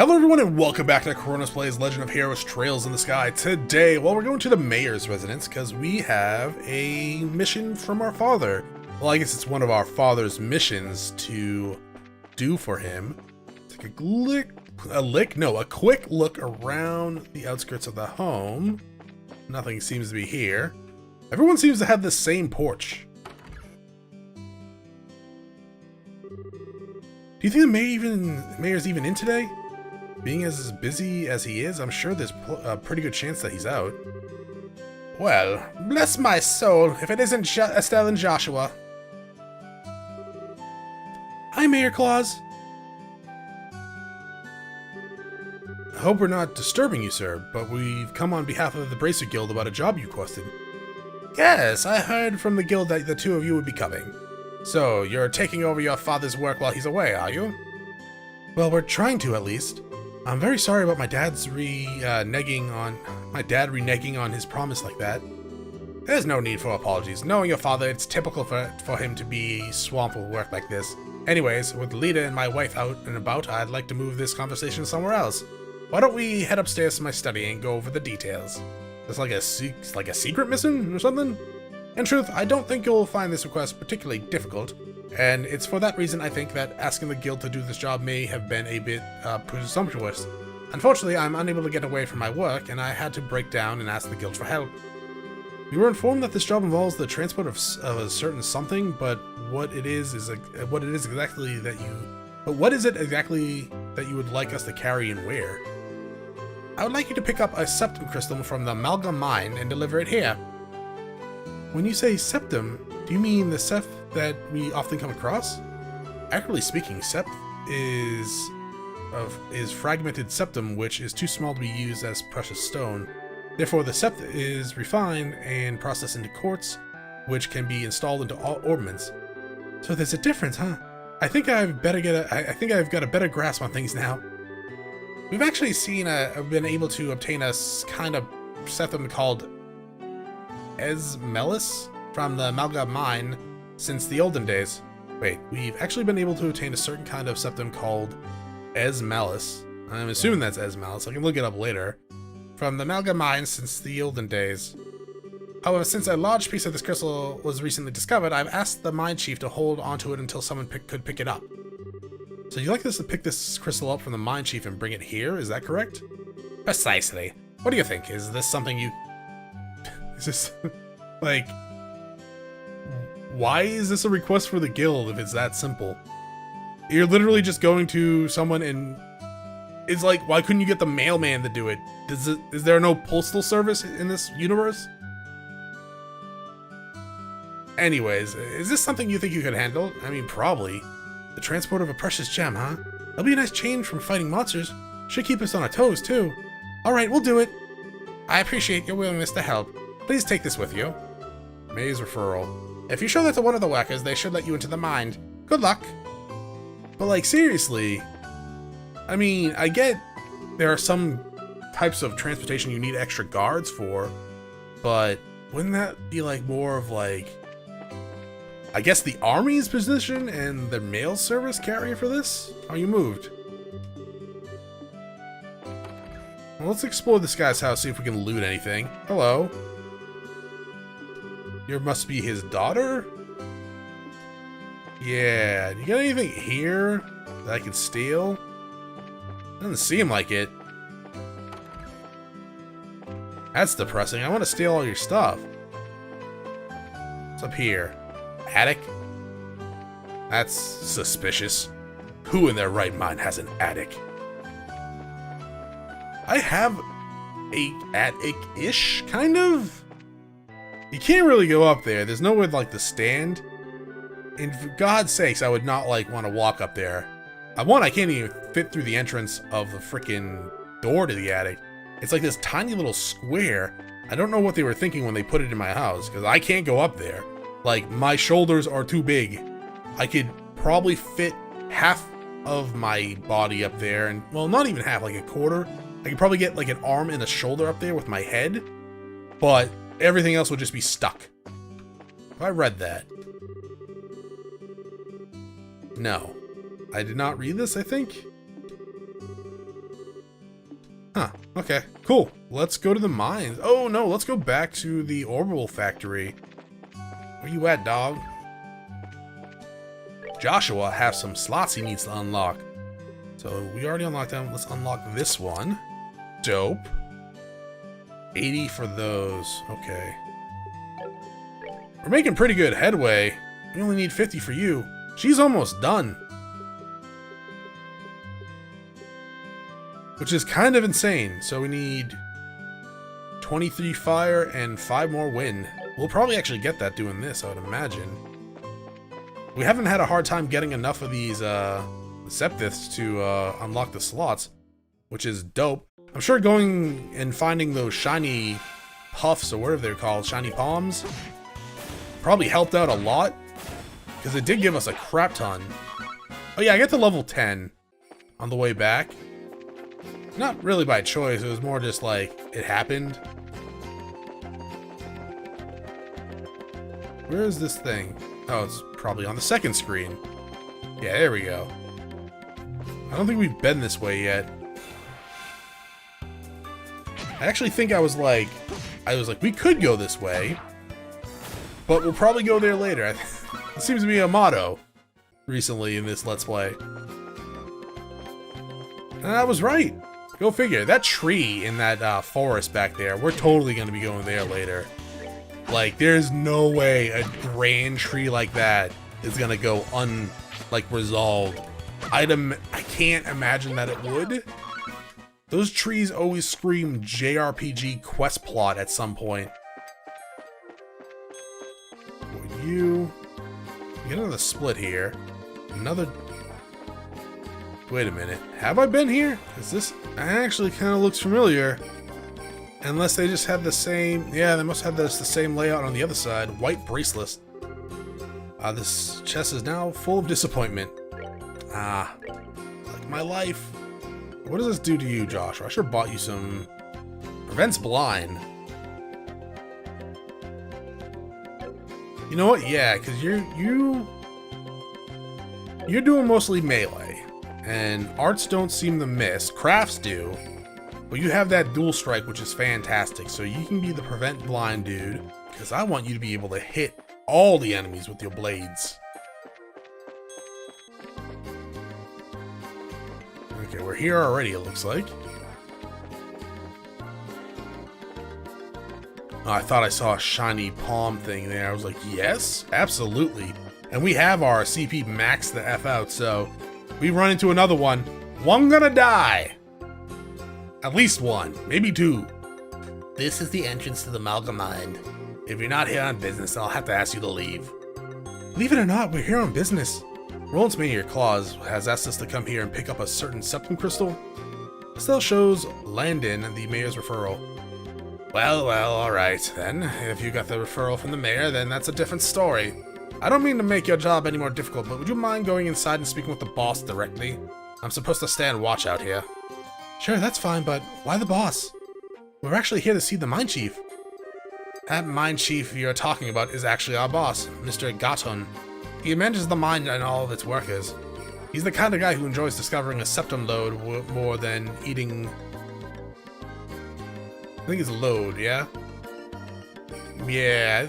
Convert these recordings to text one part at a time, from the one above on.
Hello everyone and welcome back to Chronos Plays Legend of Heroes Trails in the Sky. Today, well, we're going to the mayor's residence because we have a mission from our father. Well, I guess it's one of our father's missions to do for him. Take a quick look around the outskirts of the home. Nothing seems to be here. Everyone seems to have the same porch. Do you think the mayor's even in today? Being as busy as he is, I'm sure there's a pretty good chance that he's out. Well, bless my soul, if it isn't Estelle and Joshua. Hi, Mayor Claus. I hope we're not disturbing you, sir, but we've come on behalf of the Bracer Guild about a job you requested. Yes, I heard from the guild that the two of you would be coming. So, you're taking over your father's work while he's away, are you? Well, we're trying to, at least. I'm very sorry about my dad's reneging on his promise like that. There's no need for apologies. Knowing your father, it's typical for him to be swamped with work like this. Anyways, with Lita and my wife out and about, I'd like to move this conversation somewhere else. Why don't we head upstairs to my study and go over the details? It's like a secret mission or something? In truth, I don't think you'll find this request particularly difficult. And it's for that reason I think that asking the guild to do this job may have been a bit presumptuous. Unfortunately, I'm unable to get away from my work, and I had to break down and ask the guild for help. We were informed that this job involves the transport of a certain something, but what it is exactly that you would like us to carry and where? I would like you to pick up a septum crystal from the Amalgam mine and deliver it here. When you say septum, do you mean the sept that we often come across? Accurately speaking, sept is fragmented septum, which is too small to be used as precious stone. Therefore, the sept is refined and processed into quartz, which can be installed into all orbments. So there's a difference, huh? I think I've got a better grasp on things now. We've actually been able to obtain a kind of septum called Esmelis from the Amalgam mine since the olden days. Wait, we've actually been able to obtain a certain kind of septum called Esmelis. I'm assuming that's Esmelis. I can look it up later. From the Amalgam mine since the olden days. However, since a large piece of this crystal was recently discovered, I've asked the mine chief to hold onto it until someone could pick it up. So you'd like us to pick this crystal up from the mine chief and bring it here? Is that correct? Precisely. What do you think? Is this something you... Is this... like... Why is this a request for the guild if it's that simple? You're literally just going to someone and... It's like, why couldn't you get the mailman to do it? Is there no postal service in this universe? Anyways, is this something you think you could handle? I mean, probably. The transport of a precious gem, huh? That'll be a nice change from fighting monsters. Should keep us on our toes, too. Alright, we'll do it. I appreciate your willingness to help. Please take this with you. May's referral. If you show that to one of the workers, they should let you into the mine. Good luck. But like, seriously, I mean, I get there are some types of transportation you need extra guards for, but wouldn't that be like more of like, I guess the army's position and the mail service carrier for this? Are you moved? Well, let's explore this guy's house, see if we can loot anything. Hello. You must be his daughter? Yeah, you got anything here that I can steal? Doesn't seem like it. That's depressing. I want to steal all your stuff. What's up here? Attic? That's suspicious. Who in their right mind has an attic? I have a attic-ish, kind of? You can't really go up there. There's nowhere like to stand. And for God's sakes, I would not like want to walk up there. One, I can't even fit through the entrance of the freaking door to the attic. It's like this tiny little square. I don't know what they were thinking when they put it in my house, because I can't go up there. Like, my shoulders are too big. I could probably fit half of my body up there, and, well, not even half, like a quarter. I could probably get like an arm and a shoulder up there with my head, but everything else would just be stuck. I read that. No. I did not read this, I think. Huh, okay, cool. Let's go to the mines. Oh no, let's go back to the orbital factory. Where you at, dog? Joshua has some slots he needs to unlock. So we already unlocked them. Let's unlock this one. Dope. 80 for those. Okay. We're making pretty good headway. We only need 50 for you. She's almost done. Which is kind of insane. So we need 23 fire and 5 more wind. We'll probably actually get that doing this, I would imagine. We haven't had a hard time getting enough of these Septhiths to unlock the slots, which is dope. I'm sure going and finding those shiny puffs, or whatever they're called, shiny palms, probably helped out a lot, because it did give us a crap ton. Oh yeah, I get to level 10 on the way back. Not really by choice, it was more just like, it happened. Where is this thing? Oh, it's probably on the second screen. Yeah, there we go. I don't think we've been this way yet. I actually think I was like, we could go this way, but we'll probably go there later. It seems to be a motto recently in this Let's Play. And I was right. Go figure. That tree in that forest back there, we're totally going to be going there later. Like, there's no way a grand tree like that is going to go resolved. I can't imagine that it would. Those trees always scream JRPG quest plot at some point. You get another split here. Another. Wait a minute. Have I been here? Is this actually kind of looks familiar? Unless they just have the same. Yeah, they must have the same layout on the other side. White bracelets. This chest is now full of disappointment. Ah, like my life. What does this do to you, Josh? I should have bought you some. Prevents blind. You know what? Yeah, because you're doing mostly melee, and arts don't seem to miss. Crafts do, but you have that dual strike, which is fantastic. So you can be the prevent blind dude, because I want you to be able to hit all the enemies with your blades. Okay, we're here already, it looks like. Oh, I thought I saw a shiny palm thing there. I was like, yes, absolutely. And we have our CP maxed the F out, so we run into another one. One gonna die. At least one, maybe two. This is the entrance to the Malgamine. If you're not here on business, I'll have to ask you to leave. Believe it or not, we're here on business. Roland's Mania Claus has asked us to come here and pick up a certain septum crystal. This still shows Landon the mayor's referral. Well, alright then. If you got the referral from the mayor, then that's a different story. I don't mean to make your job any more difficult, but would you mind going inside and speaking with the boss directly? I'm supposed to stand watch out here. Sure, that's fine, but why the boss? We're actually here to see the mine chief. That mine chief you're talking about is actually our boss, Mr. Gaton. He manages the mine and all of its workers. He's the kind of guy who enjoys discovering a septum load more than eating... I think it's load, yeah? Yeah.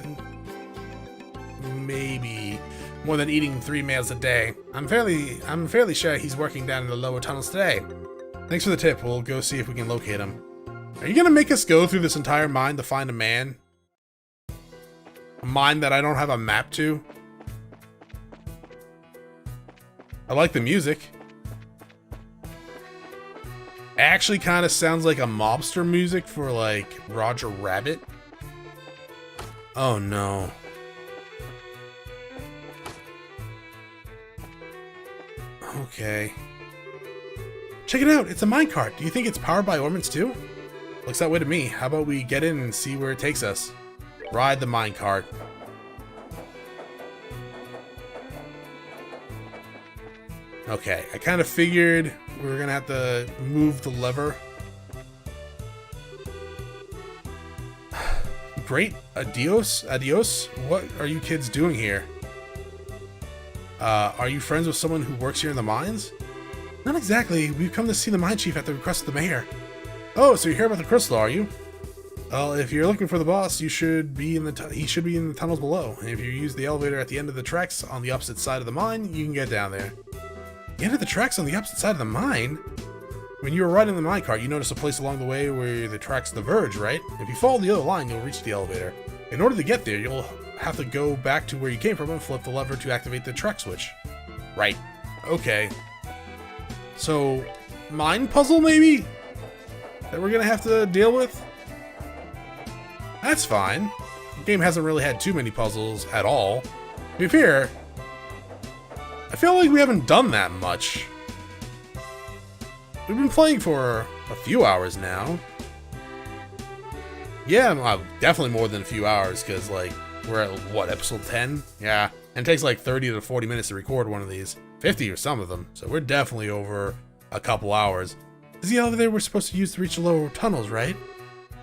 Maybe. More than eating 3 meals a day. I'm fairly sure he's working down in the lower tunnels today. Thanks for the tip. We'll go see if we can locate him. Are you gonna make us go through this entire mine to find a man? A mine that I don't have a map to? I like the music. It actually kind of sounds like a mobster music for like Roger Rabbit. Oh no. Okay. Check it out, it's a minecart. Do you think it's powered by orbments too? Looks that way to me. How about we get in and see where it takes us? Ride the minecart. Okay, I kind of figured we were gonna have to move the lever. Great, adios. What are you kids doing here? Are you friends with someone who works here in the mines? Not exactly. We've come to see the mine chief at the request of the mayor. Oh, so you hear about the crystal, are you? Well, if you're looking for the boss, you should be in the he should be in the tunnels below. And if you use the elevator at the end of the tracks on the opposite side of the mine, you can get down there. The end of the tracks on the opposite side of the mine? When you were riding the minecart, you notice a place along the way where the tracks diverge, right? If you follow the other line, you'll reach the elevator. In order to get there, you'll have to go back to where you came from and flip the lever to activate the track switch. Right. Okay. So, mine puzzle maybe? That we're gonna have to deal with? That's fine. The game hasn't really had too many puzzles at all. To be fair, I feel like we haven't done that much. We've been playing for a few hours now. Yeah, well, definitely more than a few hours, because, like, we're at, what, episode 10? Yeah, and it takes like 30 to 40 minutes to record one of these. 50 or some of them, so we're definitely over a couple hours. This is the elevator we're supposed to use to reach the lower tunnels, right?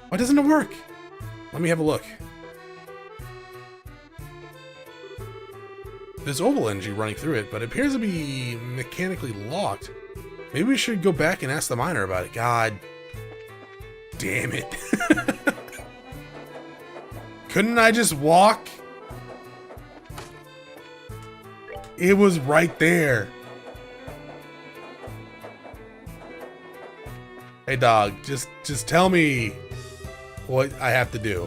Why doesn't it work? Let me have a look. There's orbal energy running through it, but it appears to be mechanically locked. Maybe we should go back and ask the miner about it. God damn it. Couldn't I just walk? It was right there. Hey dog, just tell me what I have to do.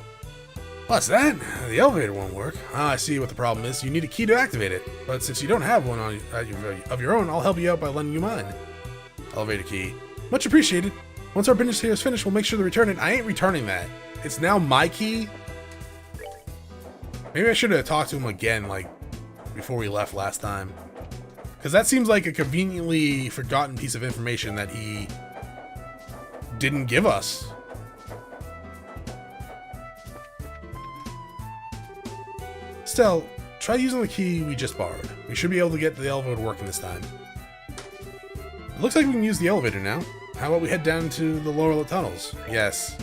What's that? The elevator won't work. I see what the problem is. You need a key to activate it. But since you don't have one of your own, I'll help you out by lending you mine. Elevator key. Much appreciated. Once our business here is finished, we'll make sure to return it. I ain't returning that. It's now my key. Maybe I should have talked to him again, like, before we left last time. Because that seems like a conveniently forgotten piece of information that he didn't give us. Still, try using the key we just borrowed. We should be able to get the elevator working this time. It looks like we can use the elevator now. How about we head down to the lower tunnels? Yes.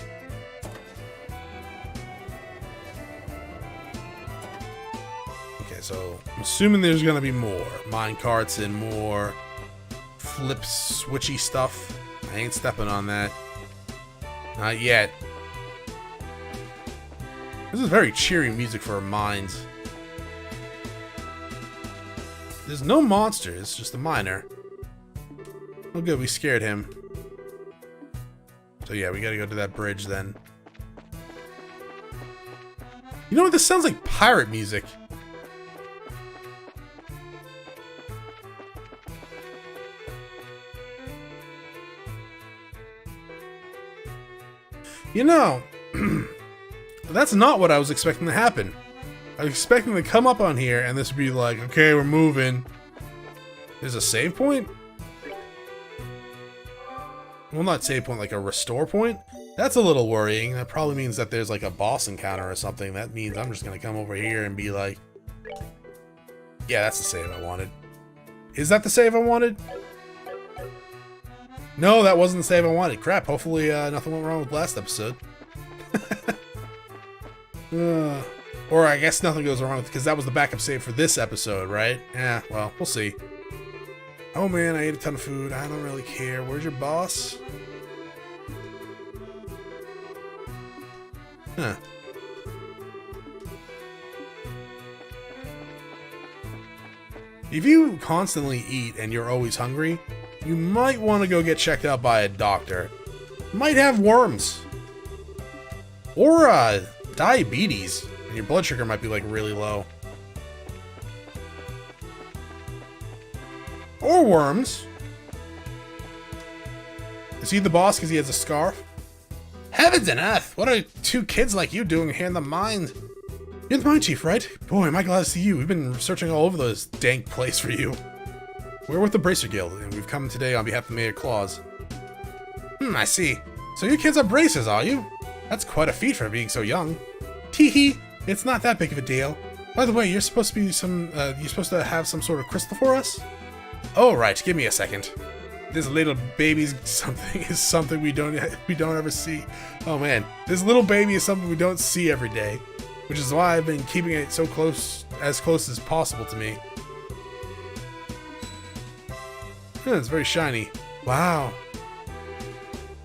Okay, so I'm assuming there's gonna be more minecarts and more flip switchy stuff. I ain't stepping on that. Not yet. This is very cheery music for our minds. There's no monsters, just a miner. Oh good, we scared him. So yeah, we gotta go to that bridge then. You know what? This sounds like pirate music. You know, that's not what I was expecting to happen. I was expecting to come up on here and this would be like, okay, we're moving. There's a save point? Well, not save point, like a restore point? That's a little worrying. That probably means that there's like a boss encounter or something. That means I'm just gonna come over here and be like, yeah, that's the save I wanted. Is that the save I wanted? No, that wasn't the save I wanted. Crap, hopefully nothing went wrong with last episode. Or I guess nothing goes wrong with it because that was the backup save for this episode, right? Yeah, well, we'll see. Oh man, I ate a ton of food. I don't really care. Where's your boss? Huh. If you constantly eat and you're always hungry, you might want to go get checked out by a doctor. You might have worms. Or diabetes. And your blood sugar might be like really low. Or worms. Is he the boss because he has a scarf? Heavens and earth! What are two kids like you doing here in the mine? You're the mine chief, right? Boy, am I glad to see you. We've been searching all over this dank place for you. We're with the Bracer Guild, and we've come today on behalf of Mayor Claus. I see. So you kids are bracers, are you? That's quite a feat for being so young. Teehee, it's not that big of a deal. By the way, you're supposed to be you're supposed to have some sort of crystal for us? Oh, right, give me a second. This little baby's something we don't ever see. Oh man, this little baby is something we don't see every day, which is why I've been keeping it so close as possible to me. It's very shiny. Wow.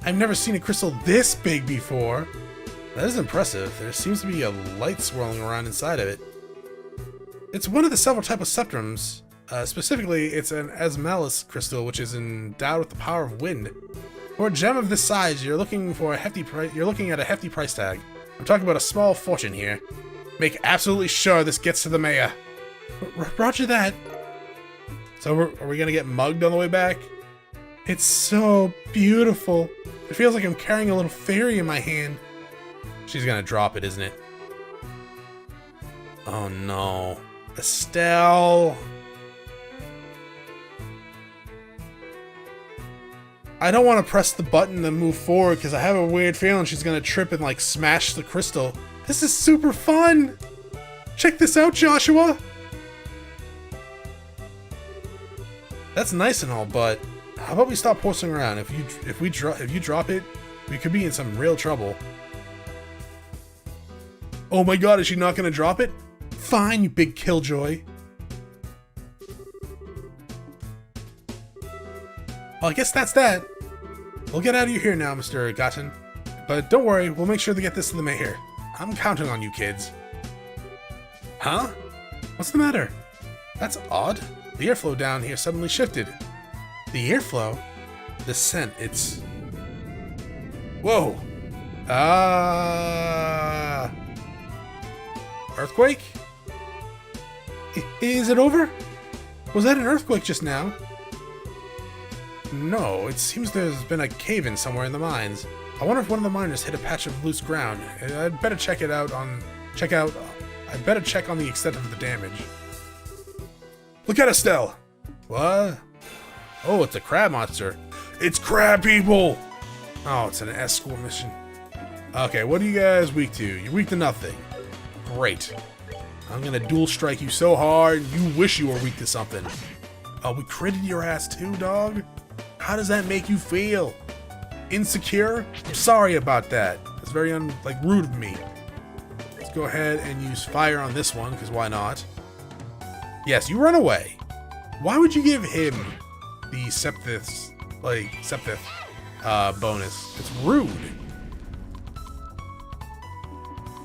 I've never seen a crystal this big before. That is impressive. There seems to be a light swirling around inside of it. It's one of the several types of septrums. Specifically, it's an Asmalis crystal, which is endowed with the power of wind. For a gem of this size, you're looking at a hefty price tag. I'm talking about a small fortune here. Make absolutely sure this gets to the mayor. Roger that. So are we gonna get mugged on the way back? It's so beautiful. It feels like I'm carrying a little fairy in my hand. She's gonna drop it, isn't it? Oh no. Estelle. I don't want to press the button and move forward because I have a weird feeling she's gonna trip and like smash the crystal. This is super fun. Check this out, Joshua. That's nice and all, but how about we stop horsing around? If you drop it, we could be in some real trouble. Oh my god, is she not gonna drop it? Fine, you big killjoy. Well, I guess that's that. We'll get out of here now, Mr. Gotten. But don't worry, we'll make sure to get this to the mayor. I'm counting on you kids. Huh? What's the matter? That's odd. The airflow down here suddenly shifted. The airflow? The scent, it's... Whoa! Earthquake? Is it over? Was that an earthquake just now? No, it seems there's been a cave-in somewhere in the mines. I wonder if one of the miners hit a patch of loose ground. I'd better check on the extent of the damage. Look at Estelle! What? Oh, it's a crab monster. It's crab people! Oh, it's an escort mission. Okay, what are you guys weak to? You're weak to nothing. Great. I'm gonna dual strike you so hard, you wish you were weak to something. Oh, we critted your ass too, dog? How does that make you feel? Insecure? I'm sorry about that. That's very rude of me. Let's go ahead and use fire on this one, because why not? Yes, you run away. Why would you give him the Septhith bonus? It's rude.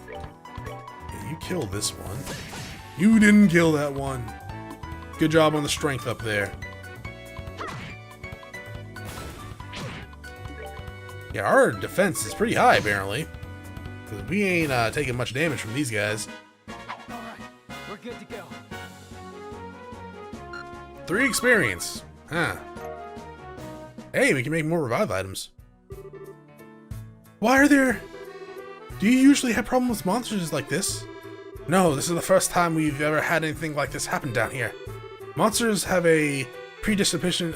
Yeah, you kill this one. You didn't kill that one. Good job on the strength up there. Yeah, our defense is pretty high, apparently. Because we ain't taking much damage from these guys. Alright, we're good to go. 3 experience. Huh. Hey, we can make more revive items. Why are there... Do you usually have problems with monsters like this? No, this is the first time we've ever had anything like this happen down here. Monsters have a predisposition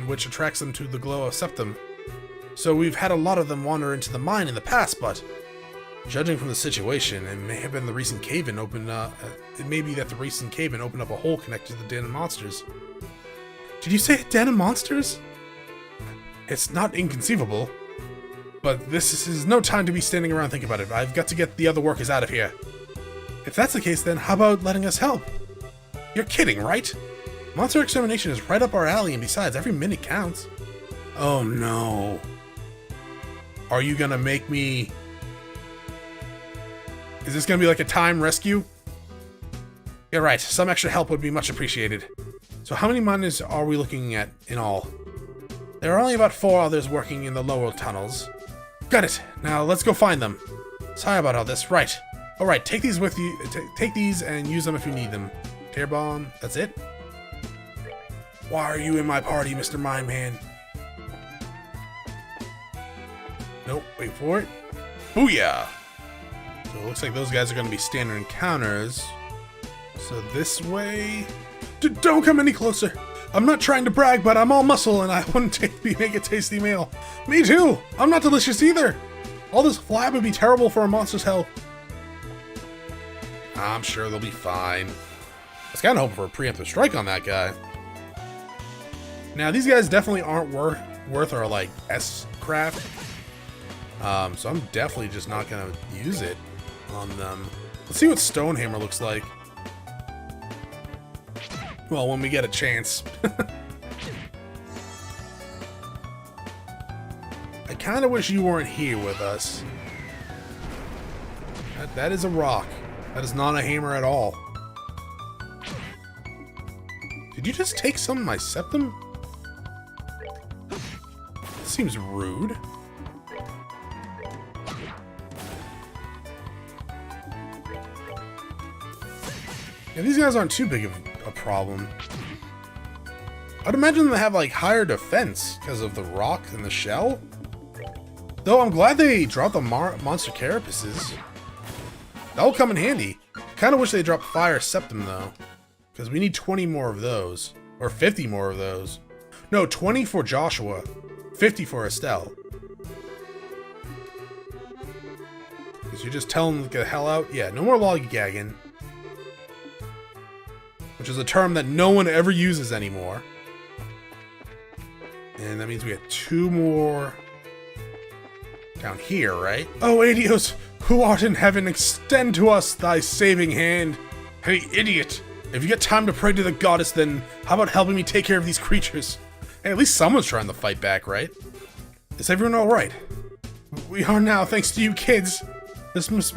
which attracts them to the glow of septum. So we've had a lot of them wander into the mine in the past, but judging from the situation, it may have been the recent cave-in opened up. It may be that the recent cave-in opened up a hole connected to the den of monsters. Did you say den of monsters? It's not inconceivable, but this is no time to be standing around thinking about it. I've got to get the other workers out of here. If that's the case, then how about letting us help? You're kidding, right? Monster extermination is right up our alley, and besides, every minute counts. Oh no. Are you gonna make me... Is this gonna be like a time rescue? Yeah, right. Some extra help would be much appreciated. So how many miners are we looking at in all? There are only about 4 others working in the lower tunnels. Got it. Now let's go find them. Sorry about all this. Right. Alright, take these with you. Take these and use them if you need them. Tear bomb. That's it? Why are you in my party, Mr. Mine Man? Nope, wait for it. Booyah! So it looks like those guys are going to be standard encounters. So this way... Don't come any closer! I'm not trying to brag, but I'm all muscle and I wouldn't make a tasty meal. Me too! I'm not delicious either! All this flab would be terrible for a monster's health. I'm sure they'll be fine. I was kind of hoping for a preemptive strike on that guy. Now, these guys definitely aren't worth our, S-craft. So I'm definitely just not going to use it on them. Let's see what Stonehammer looks like. Well, when we get a chance. I kind of wish you weren't here with us. That is a rock. That is not a hammer at all. Did you just take some of my septum? That seems rude. Yeah, these guys aren't too big of a problem. I'd imagine they have like higher defense because of the rock and the shell. Though I'm glad they dropped the monster carapaces. That'll come in handy. Kind of wish they dropped fire septum though, because we need 20 more of those, or 50 more of those. No, 20 for Joshua, 50 for Estelle. Because you just tell them to get the hell out. Yeah, no more lollygagging, which is a term that no one ever uses anymore. And that means we have 2 more down here, right? Oh, Adios, who art in heaven, extend to us thy saving hand. Hey, idiot. If you get time to pray to the goddess, then how about helping me take care of these creatures? Hey, at least someone's trying to fight back, right? Is everyone alright? We are now, thanks to you kids. This must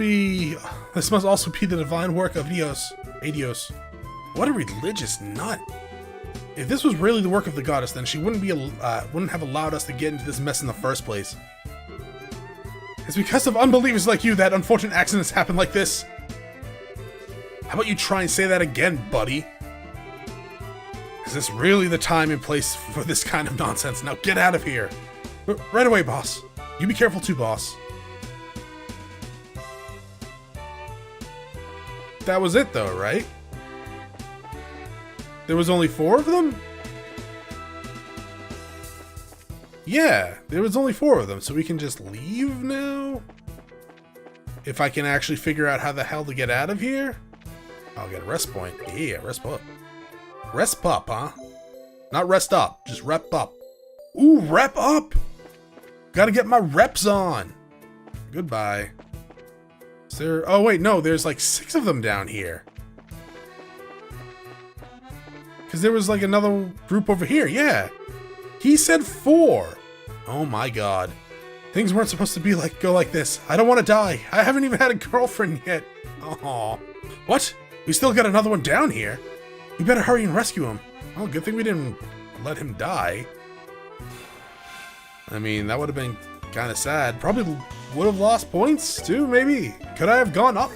also be the divine work of Adios. What a religious nut. If this was really the work of the goddess, then she wouldn't have allowed us to get into this mess in the first place. It's because of unbelievers like you that unfortunate accidents happen like this. How about you try and say that again, buddy? Is this really the time and place for this kind of nonsense? Now get out of here. Right away, boss. You be careful too, boss. That was it though, right? There was only 4 of them? Yeah, there was only 4 of them, so we can just leave now? If I can actually figure out how the hell to get out of here? I'll get a rest point. Yeah, rest up. Rest up, huh? Not rest up, just rep up. Ooh, rep up! Gotta get my reps on! Goodbye. Is there... Oh wait, no, there's like 6 of them down here. Because there was like another group over here, yeah. He said 4. Oh my god. Things weren't supposed to be go like this. I don't want to die. I haven't even had a girlfriend yet. Oh. What? We still got another one down here. We better hurry and rescue him. Oh, good thing we didn't let him die. I mean, that would have been kind of sad. Probably would have lost points too, maybe. Could I have gone up?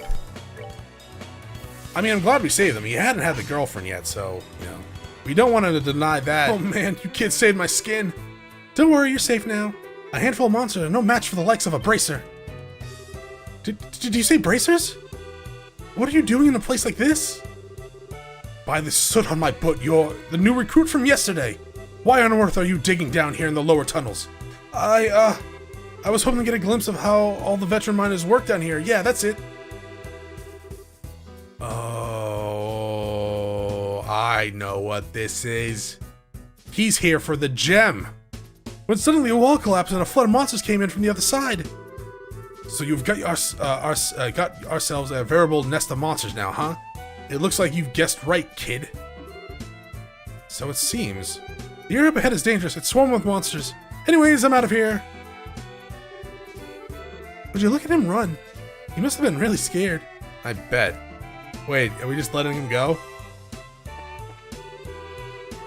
I mean, I'm glad we saved him. He hadn't had the girlfriend yet, so, you know. We don't want to deny that. Oh man, you kids saved my skin. Don't worry, you're safe now. A handful of monsters are no match for the likes of a bracer. Did you say bracers? What are you doing in a place like this? By the soot on my boot, you're the new recruit from yesterday. Why on earth are you digging down here in the lower tunnels? I was hoping to get a glimpse of how all the veteran miners work down here. Yeah, that's it. Oh, I know what this is. He's here for the gem. When suddenly a wall collapsed and a flood of monsters came in from the other side. So you've got got ourselves a veritable nest of monsters now, huh? It looks like you've guessed right, kid. So it seems. The area up ahead is dangerous. It's swarmed with monsters. Anyways, I'm out of here. Would you look at him run? He must have been really scared. I bet. Wait, are we just letting him go?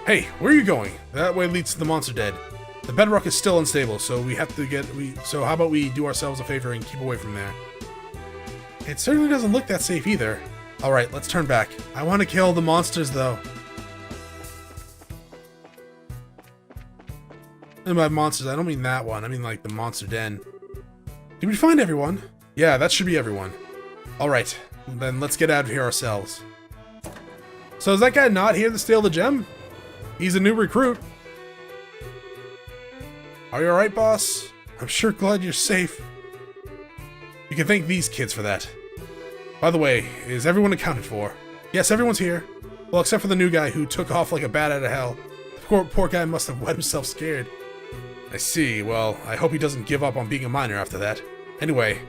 Hey, where are you going? That way leads to the monster dead. The bedrock is still unstable, so we have to so how about we do ourselves a favor and keep away from there? It certainly doesn't look that safe either. Alright, let's turn back. I want to kill the monsters, though. And by monsters, I don't mean that one. I mean like the monster den. Did we find everyone? Yeah, that should be everyone. Alright, then let's get out of here ourselves. So is that guy not here to steal the gem? He's a new recruit. Are you alright, boss? I'm sure glad you're safe. You can thank these kids for that. By the way, is everyone accounted for? Yes, everyone's here. Well, except for the new guy who took off like a bat out of hell. The poor guy must have wet himself scared. I see. Well, I hope he doesn't give up on being a miner after that. Anyway,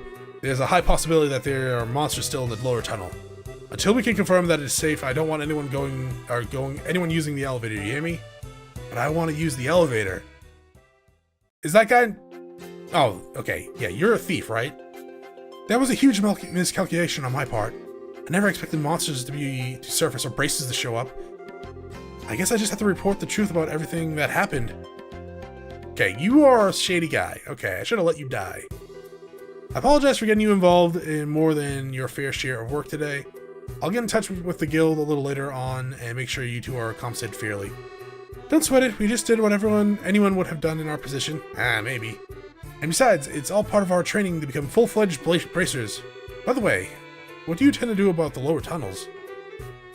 there's a high possibility that there are monsters still in the lower tunnel. Until we can confirm that it's safe, I don't want anyone anyone using the elevator, you hear me? But I want to use the elevator. Is that guy... Oh, okay. Yeah, you're a thief, right? That was a huge miscalculation on my part. I never expected monsters to surface or braces to show up. I guess I just have to report the truth about everything that happened. Okay, you are a shady guy. Okay, I should have let you die. I apologize for getting you involved in more than your fair share of work today. I'll get in touch with the guild a little later on and make sure you two are compensated fairly. Don't sweat it, we just did what anyone would have done in our position. Maybe. And besides, it's all part of our training to become full-fledged bracers. By the way, what do you tend to do about the lower tunnels?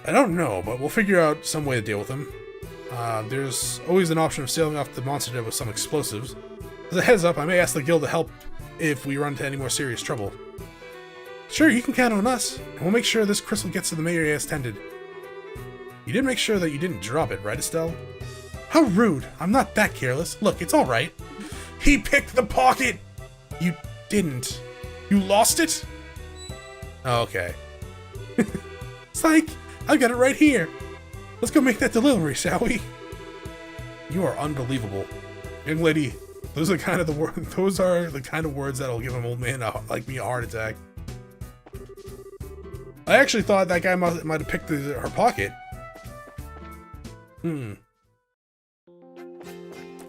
I don't know, but we'll figure out some way to deal with them. There's always an option of sailing off the monster dead with some explosives. As a heads up, I may ask the guild to help if we run into any more serious trouble. Sure, you can count on us, and we'll make sure this crystal gets to the mayor as tended. You did make sure that you didn't drop it, right, Estelle? How rude! I'm not that careless. Look, it's alright. He picked the pocket! You didn't. You lost it? Oh, okay. Psych! I got it right here! Let's go make that delivery, shall we? You are unbelievable. Young lady, those are the kind of words that'll give an old man like me a heart attack. I actually thought that guy might have picked her pocket.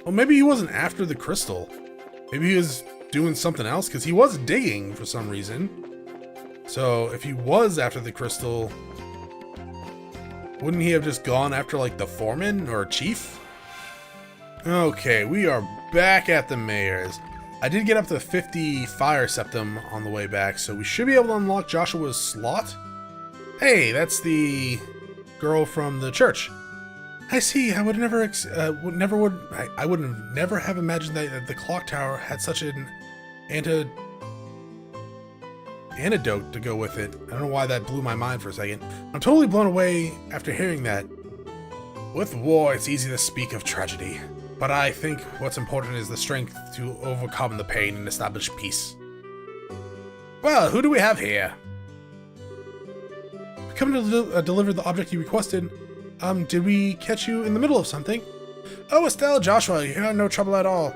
Well, maybe he wasn't after the crystal. Maybe he was doing something else, because he was digging for some reason. So, if he was after the crystal, wouldn't he have just gone after, like, the foreman or chief? Okay, we are back at the mayor's. I did get up to 50 fire septum on the way back, so we should be able to unlock Joshua's slot. Hey, that's the girl from the church. I see. I would never I would have never have imagined that the clock tower had such an antidote to go with it. I don't know why that blew my mind for a second. I'm totally blown away after hearing that. With war, it's easy to speak of tragedy, but I think what's important is the strength to overcome the pain and establish peace. Well, who do we have here? Come to deliver the object you requested. Did we catch you in the middle of something? Oh, Estelle, Joshua, you're in no trouble at all.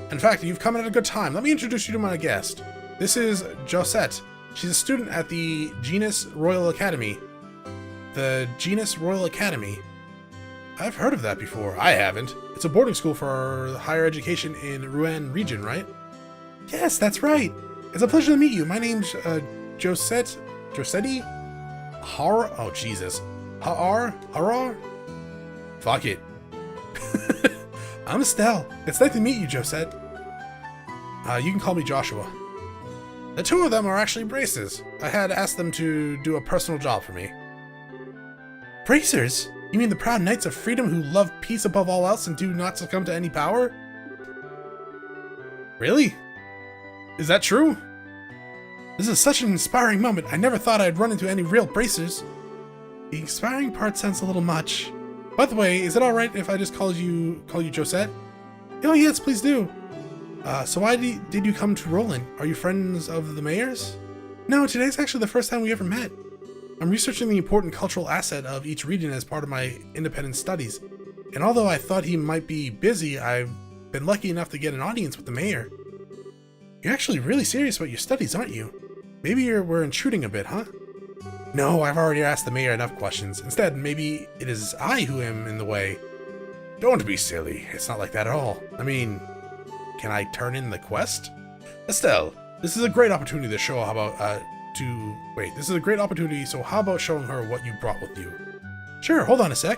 In fact, you've come at a good time. Let me introduce you to my guest. This is Josette. She's a student at the Genus Royal Academy. The Genus Royal Academy. I've heard of that before. I haven't. It's a boarding school for higher education in Rouen region, right? Yes, that's right. It's a pleasure to meet you. My name's Josette. Josetti? Oh, Jesus. Harar? Fuck it. I'm Estelle. It's nice to meet you, Josette. You can call me Joshua. The two of them are actually bracers. I had asked them to do a personal job for me. Bracers? You mean the proud knights of freedom who love peace above all else and do not succumb to any power? Really? Is that true? This is such an inspiring moment. I never thought I'd run into any real bracers. The inspiring part sounds a little much. By the way, is it alright if I just call you Josette? Oh yes, please do. So why did you come to Roland? Are you friends of the mayor's? No, today's actually the first time we ever met. I'm researching the important cultural asset of each region as part of my independent studies. And although I thought he might be busy, I've been lucky enough to get an audience with the mayor. You're actually really serious about your studies, aren't you? Maybe we're intruding a bit, huh? No, I've already asked the mayor enough questions. Instead, maybe it is I who am in the way. Don't be silly. It's not like that at all. I mean, can I turn in the quest? Estelle, this is a great opportunity to show how about, this is a great opportunity, so how about showing her what you brought with you? Sure, hold on a sec.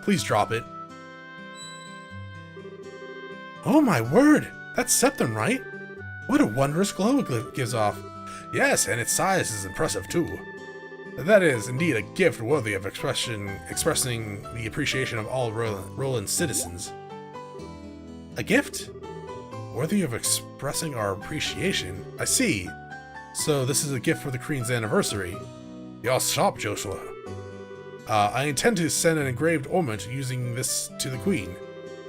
Please drop it. Oh my word! That's septum, right? What a wondrous glow it gives off. Yes, and its size is impressive too. That is indeed a gift worthy of expressing the appreciation of all Roland citizens. A gift? Worthy of expressing our appreciation? I see. So this is a gift for the Queen's anniversary. You're sharp, Joshua. I intend to send an engraved ornament using this to the Queen,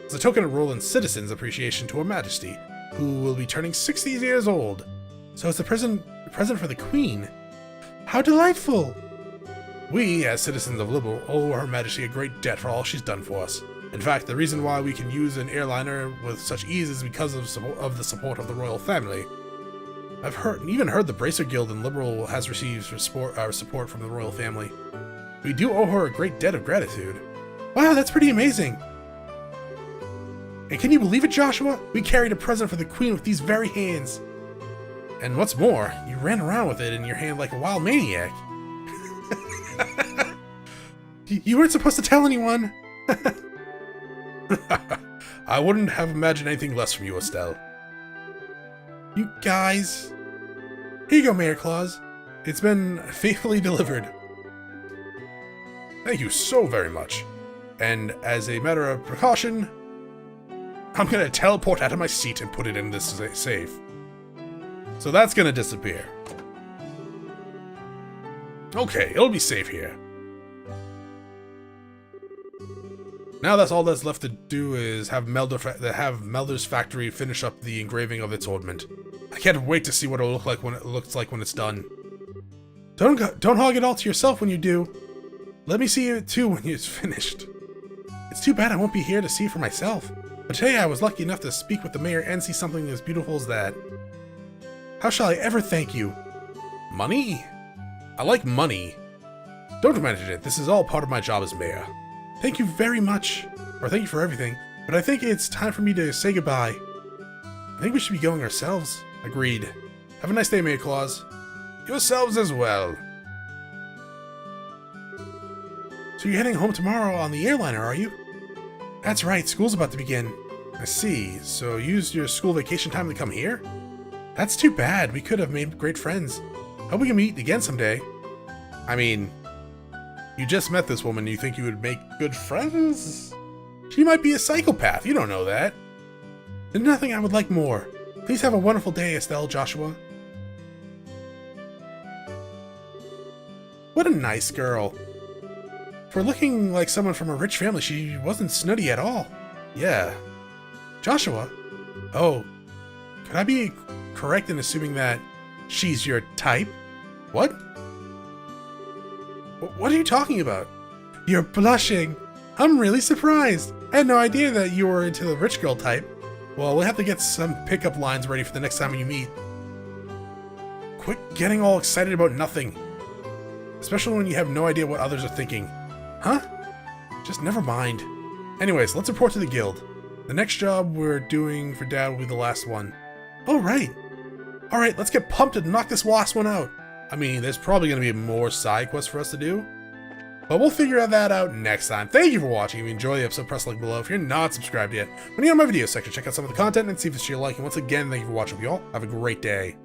as a token of Roland's citizens' appreciation to Her Majesty, who will be turning 60 years old. So it's a present for the Queen. How delightful! We, as citizens of Liberal, owe Her Majesty a great debt for all she's done for us. In fact, the reason why we can use an airliner with such ease is because of the support of the royal family. I've even heard the Bracer Guild in Liberal has received support from the royal family. We do owe her a great debt of gratitude. Wow, that's pretty amazing! And can you believe it, Joshua? We carried a present for the queen with these very hands. And what's more, you ran around with it in your hand like a wild maniac. You weren't supposed to tell anyone. I wouldn't have imagined anything less from you, Estelle. You guys. Here you go, Mayor Claus. It's been faithfully delivered. Thank you so very much. And as a matter of precaution, I'm gonna teleport out of my seat and put it in this safe. So that's gonna disappear. Okay, it'll be safe here. Now that's all that's left to do is have Melder's factory finish up the engraving of its ornament. I can't wait to see what it'll look like when it's done. Don't hog it all to yourself when you do. Let me see it too when it's finished. It's too bad I won't be here to see for myself. But today I was lucky enough to speak with the mayor and see something as beautiful as that. How shall I ever thank you? Money? I like money. Don't mention it. This is all part of my job as mayor. Thank you very much. Or thank you for everything. But I think it's time for me to say goodbye. I think we should be going ourselves. Agreed. Have a nice day, Mayor Claus. Yourselves as well. So you're heading home tomorrow on the airliner, are you? That's right, school's about to begin. I see. So you used your school vacation time to come here? That's too bad. We could have made great friends. Hope we can meet again someday. I mean, you just met this woman. You think you would make good friends? She might be a psychopath. You don't know that. There's nothing I would like more. Please have a wonderful day, Estelle, Joshua. What a nice girl. For looking like someone from a rich family, she wasn't snooty at all. Yeah. Joshua? Oh. Could I be correct in assuming that she's your type? What? What are you talking about? You're blushing. I'm really surprised. I had no idea that you were into the rich girl type. Well, we'll have to get some pickup lines ready for the next time you meet. Quit getting all excited about nothing. Especially when you have no idea what others are thinking. Huh? Just never mind. Anyways, let's report to the guild. The next job we're doing for Dad will be the last one. Oh, right. Alright, let's get pumped and knock this last one out. I mean, there's probably going to be more side quests for us to do. But we'll figure that out next time. Thank you for watching. If you enjoyed the episode, press the link below. If you're not subscribed yet, when you're on my video section, check out some of the content and see if it's to your liking. Once again, thank you for watching, y'all. Have a great day.